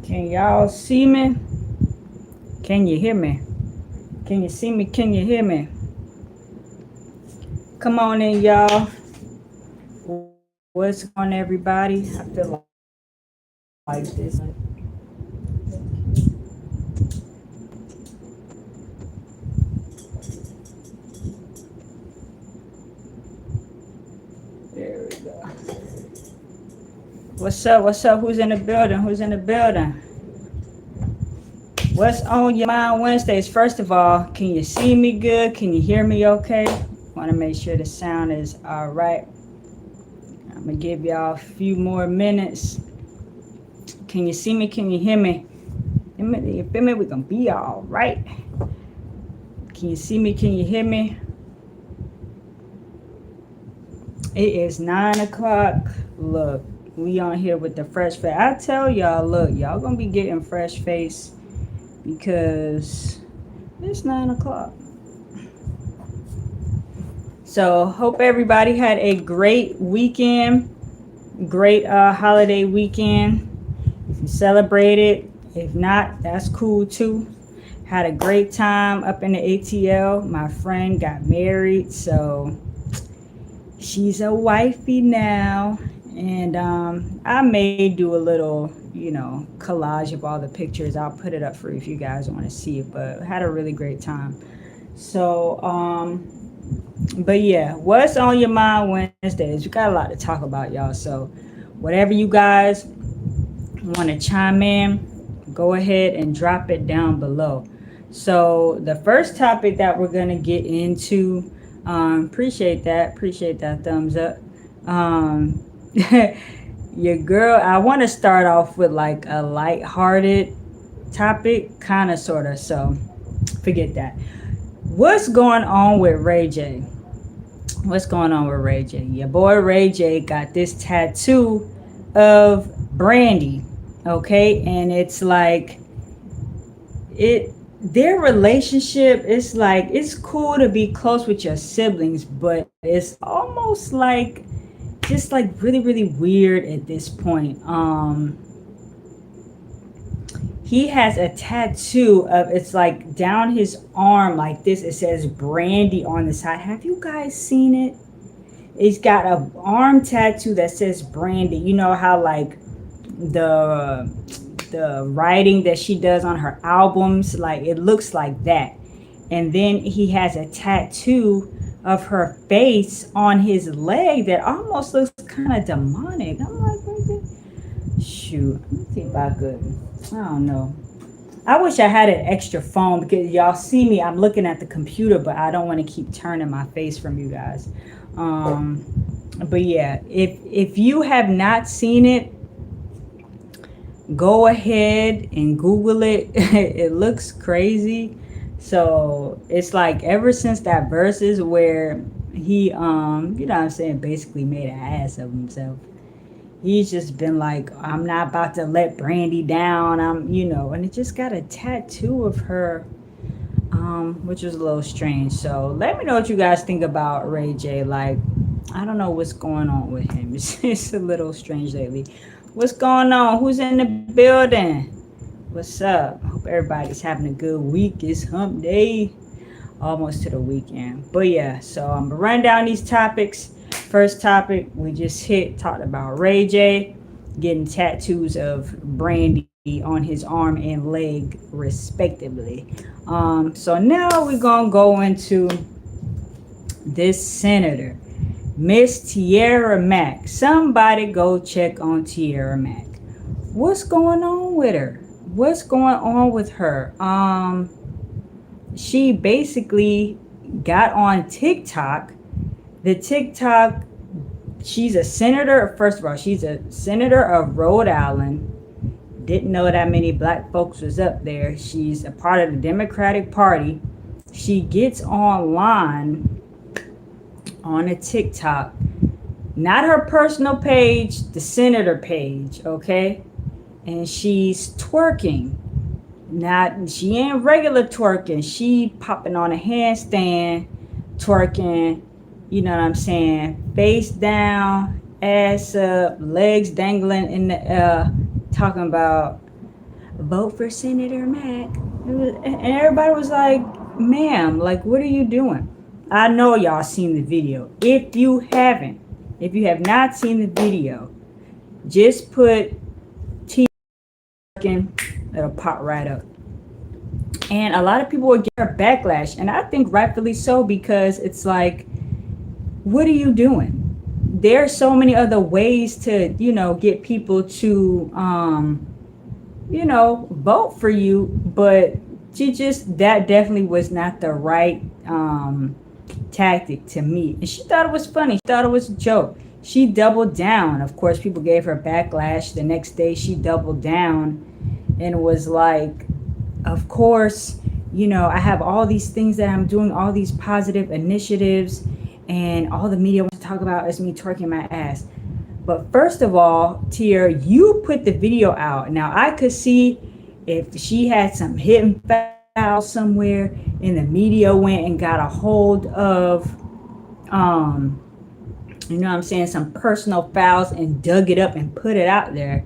Can y'all see me? Can you hear me? Can you see me? Can you hear me? Come on in, y'all. What's going on, everybody? I feel like this. There we go. What's up? What's up? Who's in the building? Who's in the building? What's on your mind Wednesdays? First of all, can you see me good? Can you hear me okay? Want to make sure the sound is all right. I'm going to give y'all a few more minutes. Can you see me? Can you hear me? You feel me? We're going to be all right. Can you see me? Can you hear me? It is 9 o'clock. Look, we on here with the fresh face. I tell y'all, look, y'all going to be getting fresh face because it's 9 o'clock. So hope everybody had a great weekend, great holiday weekend. If you celebrated, if not, that's cool too. Had a great time up in the ATL. My friend got married, so she's a wifey now. And I may do a little, collage of all the pictures. I'll put it up for you if you guys want to see it, but had a really great time. So, but yeah, what's on your mind Wednesdays? We got a lot to talk about, y'all. So whatever you guys want to chime in, go ahead and drop it down below. So the first topic that we're going to get into, appreciate that thumbs up. Your girl, I want to start off with like a light-hearted topic, kind of, sort of. So forget that. What's going on with Ray J? What's going on with Ray J? Your boy Ray J got this tattoo of Brandy, okay? And it's like their relationship is like, it's cool to be close with your siblings, but it's almost like just like really, really weird at this point. He has a tattoo of, it's like down his arm like this. It says Brandy on the side. Have you guys seen it? He's got a arm tattoo that says Brandy. You know how like the writing that she does on her albums, like it looks like that. And then he has a tattoo of her face on his leg that almost looks kind of demonic. I'm like, shoot, let me see if I could. I don't know. I wish I had an extra phone because y'all see me. I'm looking at the computer, but I don't want to keep turning my face from you guys. But yeah, if you have not seen it, go ahead and Google it. It looks crazy. So it's like ever since that verses where he basically made an ass of himself. He's just been like, I'm not about to let Brandy down. And it just got a tattoo of her, which was a little strange. So let me know what you guys think about Ray J. Like, I don't know what's going on with him. It's a little strange lately. What's going on? Who's in the building? What's up? Hope everybody's having a good week. It's hump day. Almost to the weekend. But yeah, so I'm gonna run down these topics. First topic we just talked about Ray J getting tattoos of Brandy on his arm and leg respectively. So now we're gonna go into this senator, Miss Tiara Mack. Somebody go check on Tiara Mack. What's going on with her? What's going on with her? She basically got on TikTok. She's a senator. First of all, she's a senator of Rhode Island. Didn't know that many black folks was up there. She's a part of the Democratic Party. She gets online on a TikTok, not her personal page, the senator page, okay? And she's twerking. She ain't regular twerking. She popping on a handstand, twerking, you know what I'm saying? Face down, ass up, legs dangling in the air, talking about, vote for Senator Mack. And everybody was like, ma'am, like, what are you doing? I know y'all seen the video. If you haven't, if you have not seen the video, just put T in, it'll pop right up. And a lot of people would get her backlash, and I think rightfully so, because it's like, what are you doing? There are so many other ways to, get people to, vote for you, but that definitely was not the right tactic to me. And she thought it was funny. She thought it was a joke. She doubled down. Of course, people gave her backlash. The next day, she doubled down and was like, of course, I have all these things that I'm doing, all these positive initiatives, and all the media wants to talk about is me twerking my ass. But first of all, Tiara, you put the video out. Now, I could see if she had some hidden file somewhere and the media went and got a hold of, some personal files and dug it up and put it out there.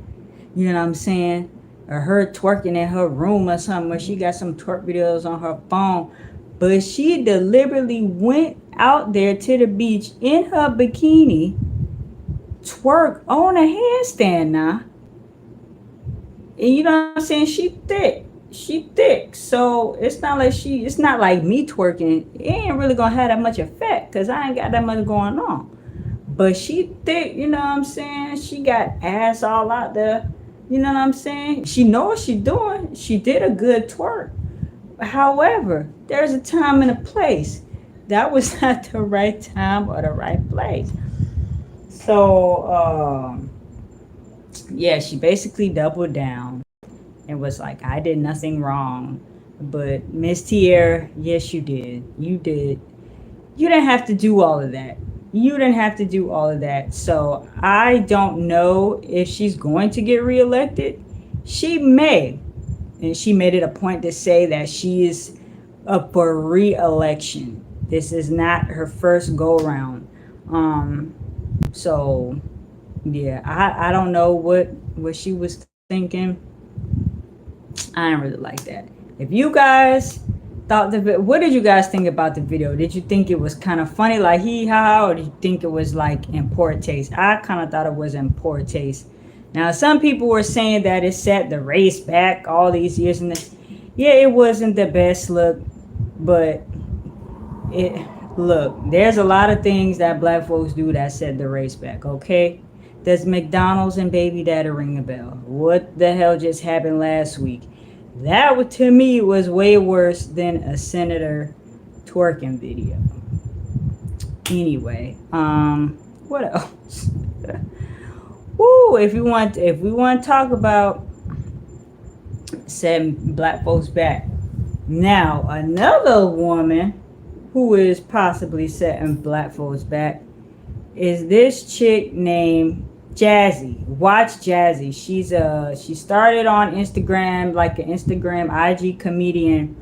You know what I'm saying? Or her twerking in her room or something, where she got some twerk videos on her phone. But she deliberately went out there to the beach in her bikini, twerk on a handstand now. And you know what I'm saying? She thick. So it's not like me twerking. It ain't really gonna have that much effect because I ain't got that much going on. But she thick, you know what I'm saying? She got ass all out there. You know what I'm saying? She know what she doing. She did a good twerk. However, there's a time and a place. That was not the right time or the right place. So, she basically doubled down and was like, I did nothing wrong. But Miss Tiara, yes, you did. You did. You didn't have to do all of that. So I don't know if she's going to get reelected. She may. And she made it a point to say that she is up for re-election. This is not her first go around. So yeah, I don't know what she was thinking. I didn't really like that. If you guys thought what did you guys think about the video? Did you think it was kind of funny, like hee ha, or did you think it was like in poor taste? I kind of thought it was in poor taste. Now, some people were saying that it set the race back all these years, and it wasn't the best look, but there's a lot of things that black folks do that set the race back, okay? Does McDonald's and Baby Daddy ring a bell? What the hell just happened last week? That, to me, was way worse than a senator twerking video. Anyway, what else? Woo! If we want to talk about setting black folks back, now another woman who is possibly setting black folks back is this chick named Jazzy. Watch Jazzy. She started on Instagram, like an Instagram IG comedian.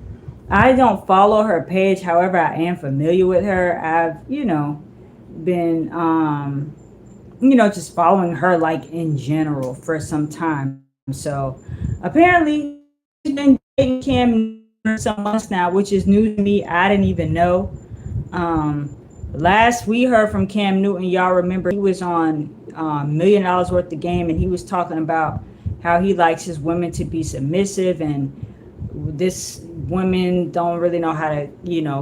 I don't follow her page, however, I am familiar with her. I've, been just following her like in general for some time. So apparently she's been dating Cam for some months now, which is new to me. I didn't even know. Last we heard from Cam Newton, y'all remember he was on $1 Million Worth of Game, and he was talking about how he likes his women to be submissive, and this women don't really know how to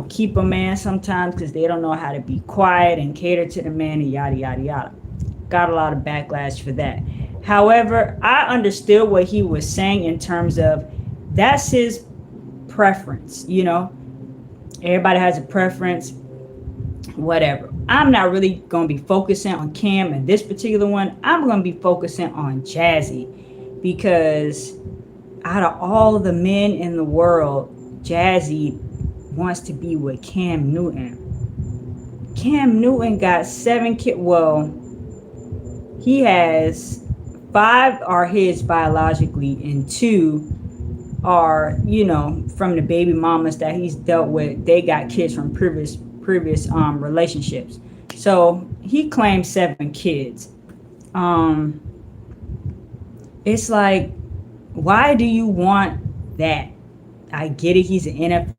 keep a man sometimes because they don't know how to be quiet and cater to the man, and yada yada yada. Got a lot of backlash for that. However, I understood what he was saying in terms of that's his preference. Everybody has a preference, whatever. I'm not really going to be focusing on Cam and this particular one. I'm going to be focusing on Jazzy, because out of all the men in the world, Jazzy wants to be with Cam Newton. Cam Newton got 7 kids. Well, he has 5 are his biologically, and 2 are, from the baby mamas that he's dealt with. They got kids from previous relationships. So he claimed 7 kids. It's like, Why do you want that? I get it. He's an NFL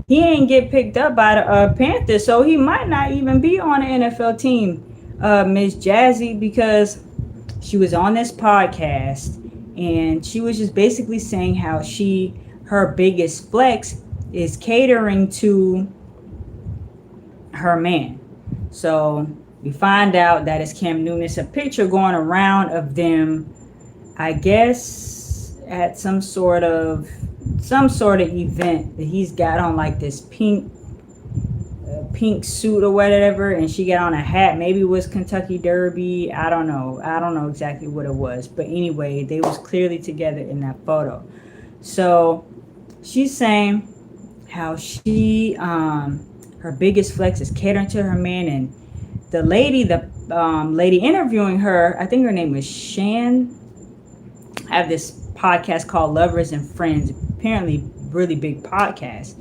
he ain't get picked up by the Panthers, so he might not even be on the NFL team, Miss Jazzy, because she was on this podcast and she was just basically saying how her biggest flex is catering to her man. So we find out that it's Cam Newton. It's a picture going around of them, I guess, at some sort of event that he's got on like this pink suit or whatever, and she got on a hat. Maybe it was Kentucky Derby. I don't know exactly what it was, but anyway, they was clearly together in that photo. So she's saying how her biggest flex is catering to her man, and the lady interviewing her, I think her name is Shan, have this podcast called Lovers and Friends, apparently really big podcast.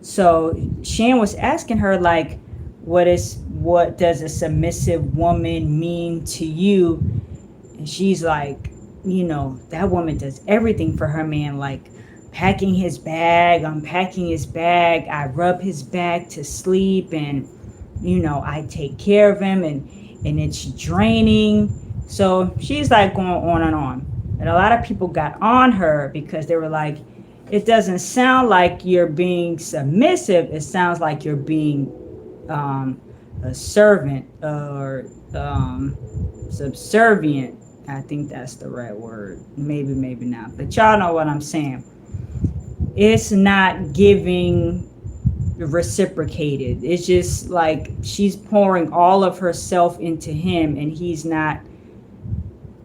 So Shan was asking her like, what does a submissive woman mean to you? And she's like, that woman does everything for her man, like packing his bag, unpacking his bag, I rub his bag to sleep, and I take care of him, and it's draining. So she's like going on and on. And a lot of people got on her because they were like, it doesn't sound like you're being submissive. It sounds like you're being a servant or subservient. I think that's the right word. Maybe, maybe not. But y'all know what I'm saying. It's not giving reciprocated. It's just like she's pouring all of herself into him and he's not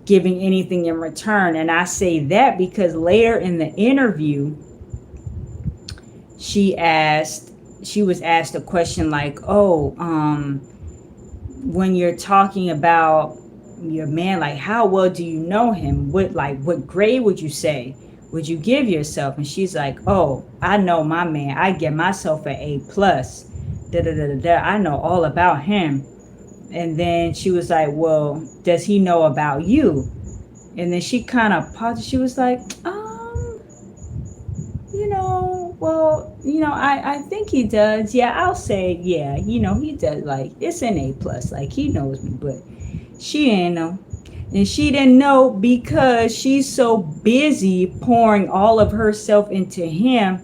giving anything in return. And I say that because later in the interview, she was asked a question like, when you're talking about your man, like how well do you know him? What grade would you say would you give yourself? And she's like, oh, I know my man. I give myself an A plus. Da da da da da. I know all about him. And then she was like, well, does he know about you? And then she kind of paused. She was like, I think he does. Yeah, I'll say, yeah, he does. Like, it's an A plus. Like, he knows me, but she didn't know. And she didn't know because she's so busy pouring all of herself into him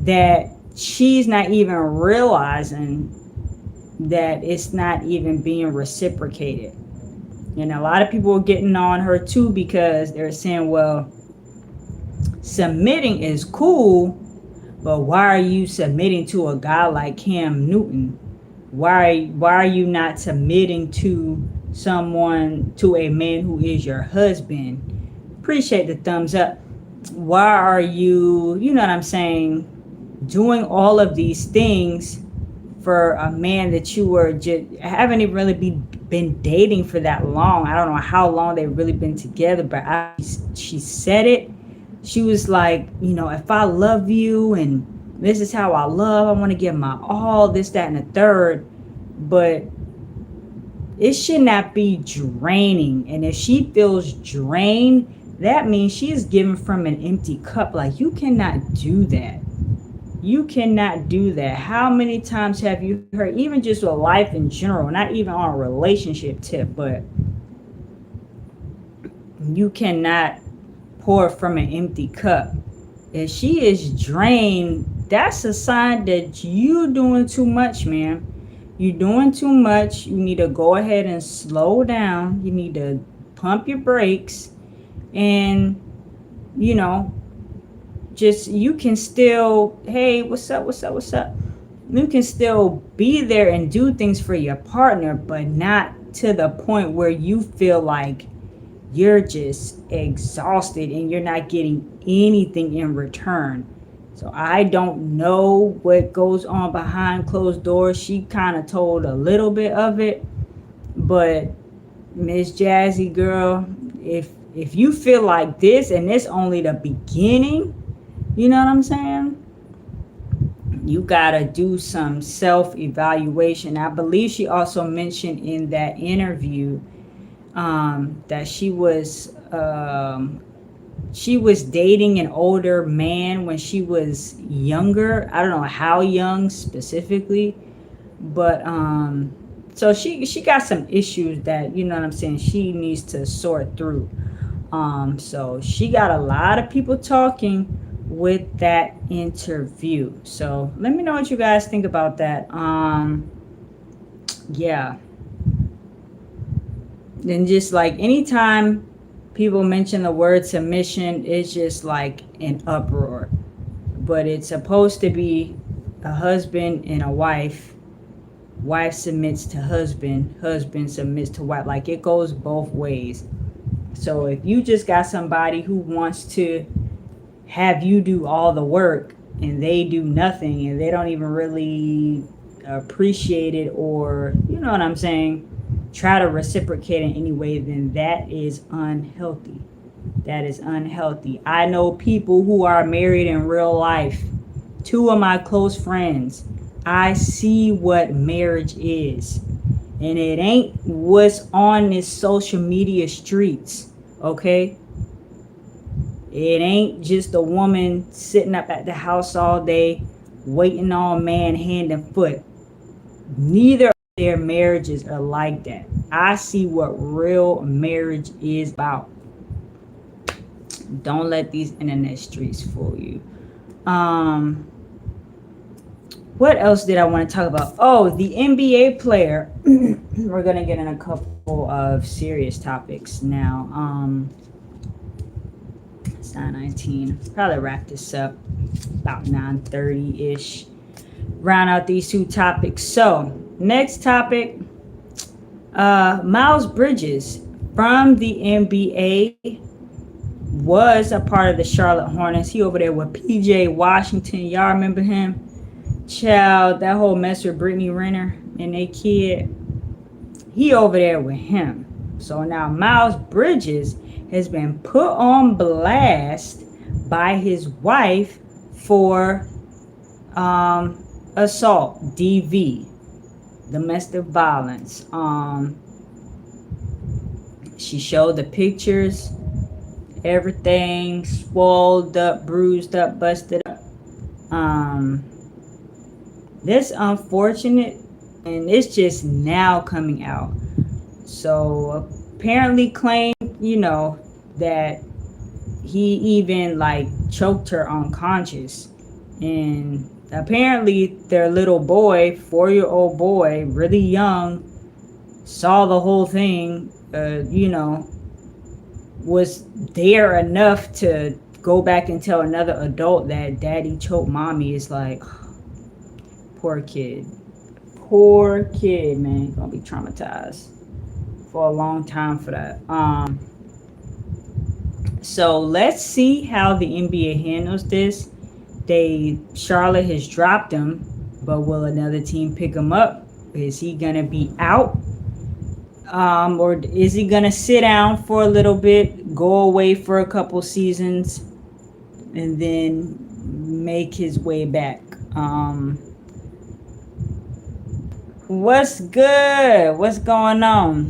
that she's not even realizing that it's not even being reciprocated. And a lot of people are getting on her too because they're saying, well, submitting is cool, but why are you submitting to a guy like Cam Newton? Why are you not submitting to a man who is your husband? Appreciate the thumbs up. Why are you, you know what I'm saying, doing all of these things for a man that you were just haven't even really been dating for that long? I don't know how long they've really been together, but she said it. She was like, if I love you and this is how I love, I want to give my all, this, that, and the third, but it should not be draining. And if she feels drained, that means she is giving from an empty cup. Like, you cannot do that. You cannot do that. How many times have you heard, even just with life in general, not even on a relationship tip, but you cannot pour from an empty cup. If she is drained, that's a sign that you doing too much, man. You're doing too much. You need to go ahead and slow down. You need to pump your brakes and, just you can still, hey, what's up? You can still be there and do things for your partner, but not to the point where you feel like you're just exhausted and you're not getting anything in return. So I don't know what goes on behind closed doors. She kind of told a little bit of it, but Miss Jazzy girl, if you feel like this and it's only the beginning, you know what I'm saying? You gotta do some self-evaluation. I believe she also mentioned in that interview that she was dating an older man when she was younger. I don't know how young specifically, but so she got some issues that, you know what I'm saying, she needs to sort through. So she got a lot of people talking with that interview. So let me know what you guys think about that. Yeah. And just like anytime people mention the word submission, it's just like an uproar. But it's supposed to be a husband and a wife. Wife submits to husband, husband submits to wife. Like, it goes both ways. So if you just got somebody who wants to have you do all the work and they do nothing and they don't even really appreciate it, or, you know what I'm saying, try to reciprocate in any way, then that is unhealthy. That is unhealthy. I know people who are married in real life. Two of my close friends. I see what marriage is. And it ain't what's on this social media streets. Okay? It ain't just a woman sitting up at the house all day waiting on man hand and foot. Neither of their marriages are like that. I see what real marriage is about. Don't let these internet streets fool you. What else did I want to talk about? Oh, the NBA player. We're gonna get in a couple of serious topics now. It's 9:19. Probably wrap this up about 9:30-ish. Round out these two topics. So, next topic. Miles Bridges from the NBA was a part of the Charlotte Hornets. He over there with PJ Washington. Y'all remember him? Child, that whole mess with Brittany Renner and their kid. He over there with him. So now Miles Bridges has been put on blast by his wife for assault, DV, domestic violence. She showed the pictures, everything swelled up, bruised up, busted up. This unfortunate, and it's just now coming out. So apparently claimed, that he even like choked her unconscious. And apparently their little boy, 4-year-old boy, really young, saw the whole thing, was there enough to go back and tell another adult that daddy choked mommy. Is like, poor kid, man, gonna be traumatized for a long time for that. So let's see how the NBA handles this. Charlotte has dropped him, but will another team pick him up? Is he gonna be out? Or is he gonna sit down for a little bit, go away for a couple seasons, and then make his way back? What's good? What's going on?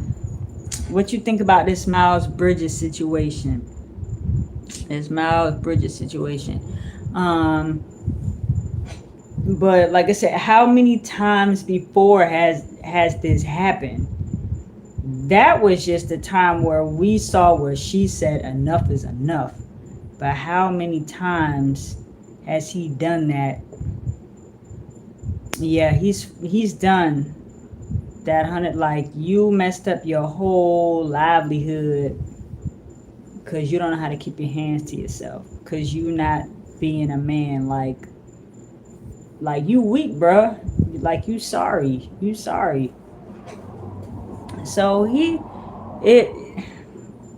What you think about this Miles Bridges situation? But like I said, how many times before has this happened? That was just the time where we saw where she said enough is enough. But how many times has he done that? Yeah, he's done that 100. Like, you messed up your whole livelihood because you don't know how to keep your hands to yourself, because you not being a man. Like you weak, bruh. Like, you sorry. So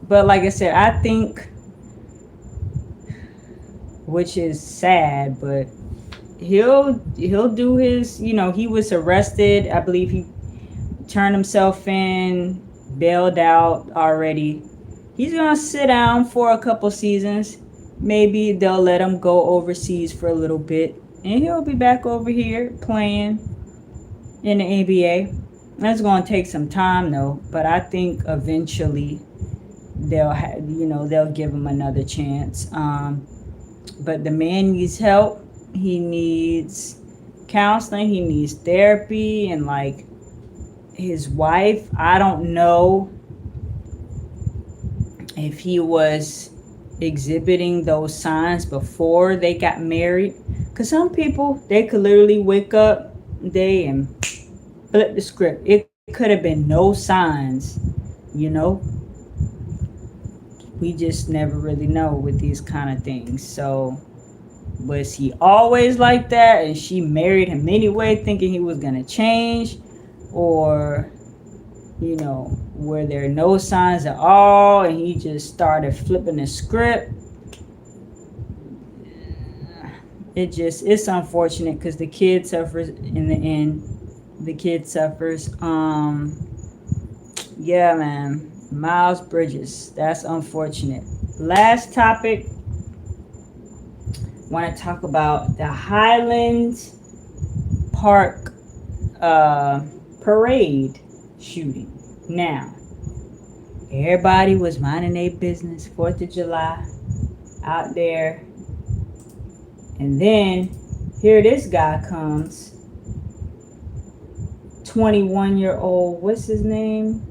but like I said, I think, which is sad, but he'll do his, he was arrested. I believe he turned himself in, bailed out already. He's gonna sit down for a couple seasons. Maybe they'll let him go overseas for a little bit, and he'll be back over here playing in the NBA. That's going to take some time though, but I think eventually they'll give him another chance. But the man needs help. He needs counseling. He needs therapy, and like his wife, I don't know if he was exhibiting those signs before they got married. Because some people, they could literally wake up day and flip the script. It could have been no signs, you know. We just never really know with these kind of things. So was he always like that and she married him anyway thinking he was going to change? Or, were there no signs at all and he just started flipping the script? It's unfortunate because the kid suffers in the end. The kid suffers. Yeah, man. Miles Bridges. That's unfortunate. Last topic. Want to talk about the Highland Park parade shooting. Now, everybody was minding their business, 4th of July, out there. And then, here this guy comes. 21-year-old, what's his name?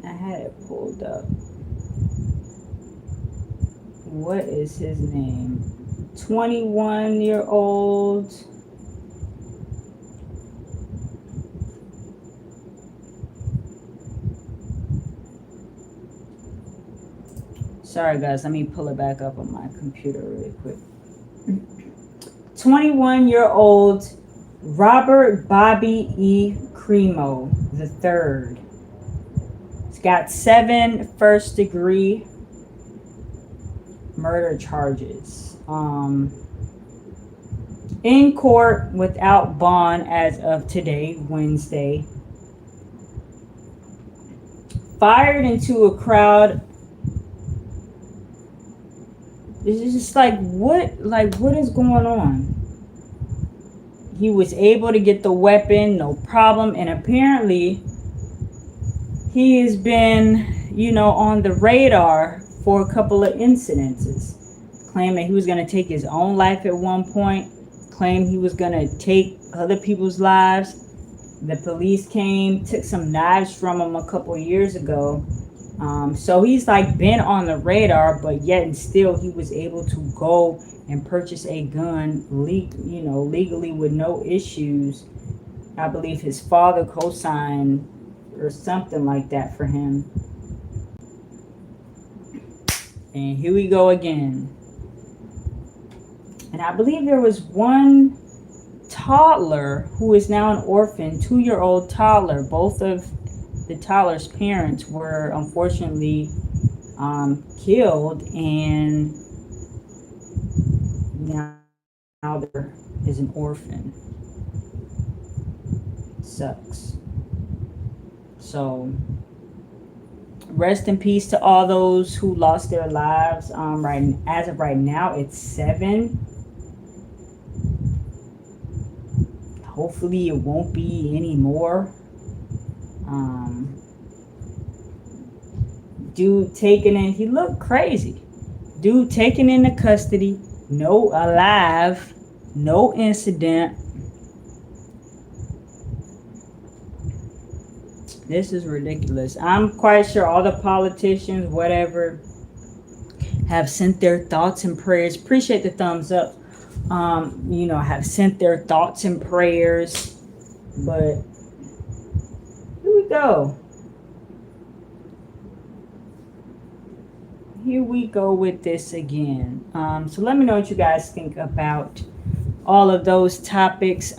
I had it pulled up. What is his name? 21-year-old. Sorry guys, let me pull it back up on my computer really quick. 21-year-old Robert Bobby E. Cremo III. He's got 7 first-degree murder charges. In court without bond as of today, Wednesday. Fired into a crowd. It's just like what is going on? He was able to get the weapon, no problem, and apparently he has been, on the radar for a couple of incidences. Claiming he was going to take his own life at one point, claimed he was going to take other people's lives. The police came, took some knives from him a couple of years ago. So he's like been on the radar, but yet and still he was able to go and purchase a gun legally with no issues. I believe his father co-signed or something like that for him. And here we go again. And I believe there was one toddler who is now an orphan, 2-year-old toddler. Both of the toddler's parents were unfortunately killed, and now there is an orphan. Sucks. So rest in peace to all those who lost their lives. As of right now, it's 7. Hopefully it won't be any more. Dude taken in, he looked crazy. Dude taken into custody, no alive, no incident. This is ridiculous. I'm quite sure all the politicians, whatever, have sent their thoughts and prayers. Appreciate the thumbs up. Have sent their thoughts and prayers. But here we go. Here we go with this again. So let me know what you guys think about all of those topics.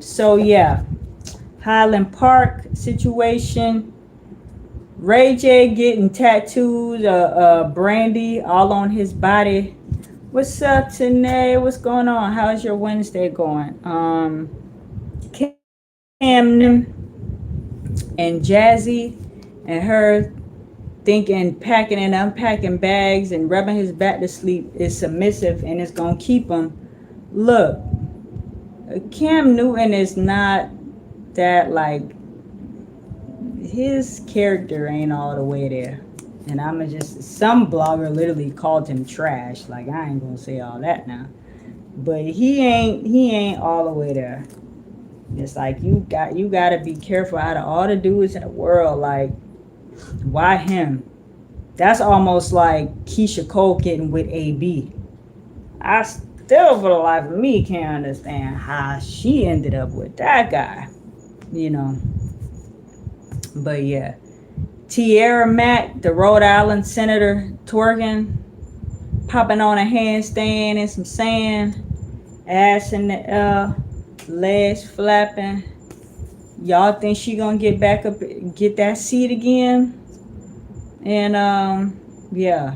So yeah, Highland Park situation. Ray J getting tattoos, Brandy all on his body. What's up, Tanae? What's going on? How's your Wednesday going? Cam and Jazzy and her thinking packing and unpacking bags and rubbing his back to sleep is submissive and it's gonna keep him. Look, Cam Newton is not that, like, his character ain't all the way there. And I'ma just, some blogger literally called him trash. Like, I ain't gonna say all that now. But he ain't all the way there. It's like you gotta be careful out of all the dudes in the world. Like, why him? That's almost like Keisha Cole getting with AB. I still, for the life of me, can't understand how she ended up with that guy. You know. But yeah. Tiara Mack, the Rhode Island senator, twerking, popping on a handstand and some sand, ass in the air, legs flapping. Y'all think she gonna get back up, get that seat again? And yeah.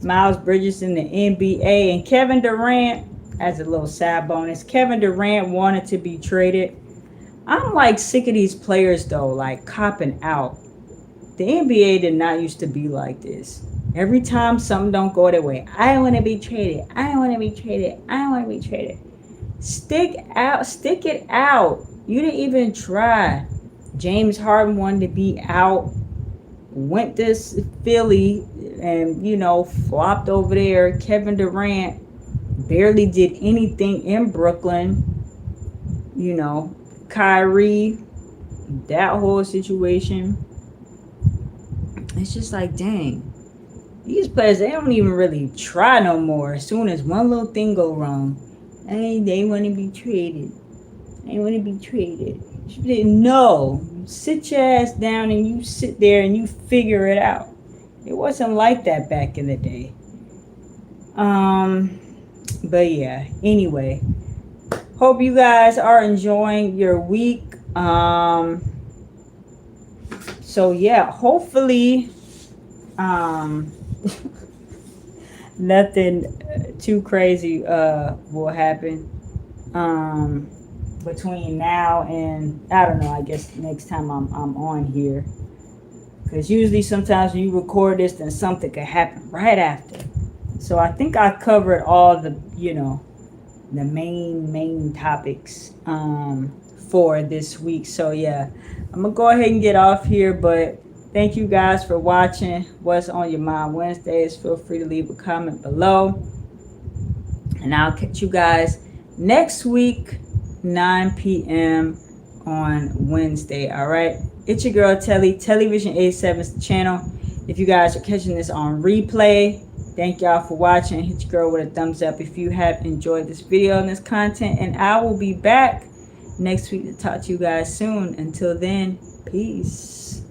Miles Bridges in the NBA, and Kevin Durant, as a little side bonus, Kevin Durant wanted to be traded. I'm like sick of these players though, like copping out. The NBA did not used to be like this. Every time something don't go their way, I want to be traded. I want to be traded. I want to be traded. Stick it out. You didn't even try. James Harden wanted to be out. Went to Philly and, you know, flopped over there. Kevin Durant barely did anything in Brooklyn. You know, Kyrie, that whole situation. It's just like, dang. These players, they don't even really try no more. As soon as one little thing go wrong, they want to be traded. They want to be traded. No. Sit your ass down and you sit there and you figure it out. It wasn't like that back in the day. But yeah, anyway. Hope you guys are enjoying your week. So yeah, hopefully nothing too crazy will happen between now and, I don't know, I guess next time I'm on here, because usually sometimes when you record this, then something could happen right after. So I think I covered all the, you know, the main topics for this week. So yeah, I'm gonna go ahead and get off here, but thank you guys for watching What's on Your Mind Wednesdays. Feel free to leave a comment below, and I'll catch you guys next week, 9 p.m. on Wednesday. All right, it's your girl TelliVision87 is the channel. If you guys are catching this on replay, thank y'all for watching. Hit your girl with a thumbs up if you have enjoyed this video and this content, and I will be back next week to talk to you guys soon. Until then, peace.